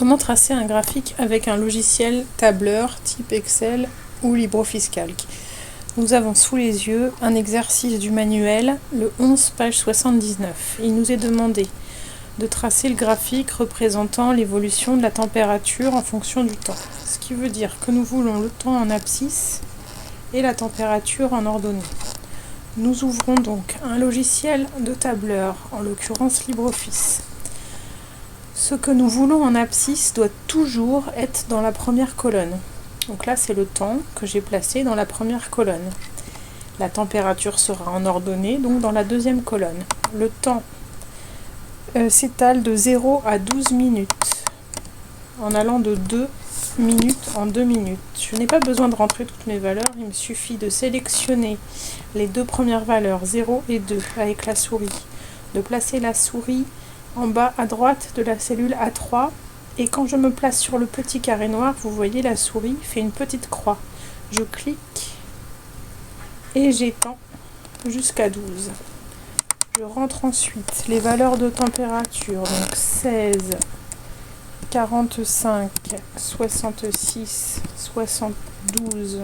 Comment tracer un graphique avec un logiciel tableur type Excel ou LibreOffice Calc? Nous avons sous les yeux un exercice du manuel, le 11 page 79. Il nous est demandé de tracer le graphique représentant l'évolution de la température en fonction du temps. Ce qui veut dire que nous voulons le temps en abscisse et la température en ordonnée. Nous ouvrons donc un logiciel de tableur, en l'occurrence LibreOffice. Ce que nous voulons en abscisse doit toujours être dans la première colonne. Donc là, c'est le temps que j'ai placé dans la première colonne. La température sera en ordonnée, donc dans la deuxième colonne. Le temps s'étale de 0 à 12 minutes, en allant de 2 minutes en 2 minutes. Je n'ai pas besoin de rentrer toutes mes valeurs, il me suffit de sélectionner les deux premières valeurs, 0 et 2, avec la souris, de placer la souris en bas à droite de la cellule A3, et quand je me place sur le petit carré noir, vous voyez la souris fait une petite croix. Je clique et j'étends jusqu'à 12. Je rentre ensuite les valeurs de température, donc 16, 45, 66, 72,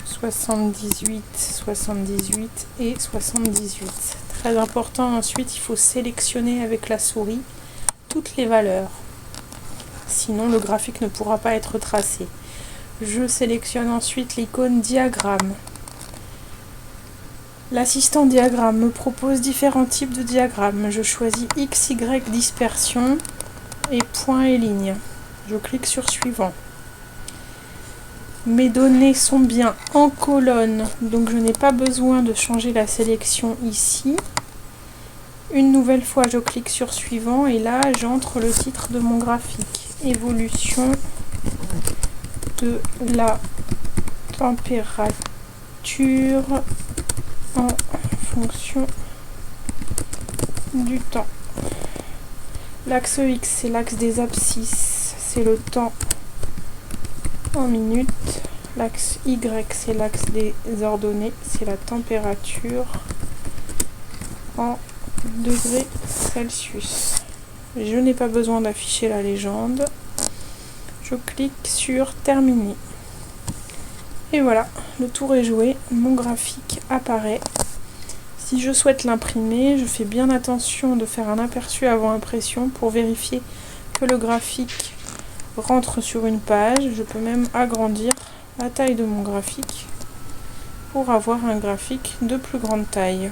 78, 78 et 78. Très important, ensuite il faut sélectionner avec la souris toutes les valeurs. Sinon le graphique ne pourra pas être tracé. Je sélectionne ensuite l'icône diagramme. L'assistant diagramme me propose différents types de diagrammes. Je choisis X, Y, dispersion et points et lignes. Je clique sur suivant. Mes données sont bien en colonne, donc je n'ai pas besoin de changer la sélection ici. Une nouvelle fois, je clique sur suivant et là, j'entre le titre de mon graphique. Évolution de la température en fonction du temps. L'axe X, c'est l'axe des abscisses, c'est le temps en minutes. L'axe Y, c'est l'axe des ordonnées, c'est la température en degrés Celsius. Je n'ai pas besoin d'afficher la légende. Je clique sur terminer. Et voilà, le tour est joué, mon graphique apparaît. Si je souhaite l'imprimer, je fais bien attention de faire un aperçu avant impression pour vérifier que le graphique rentre sur une page. Je peux même agrandir la taille de mon graphique pour avoir un graphique de plus grande taille.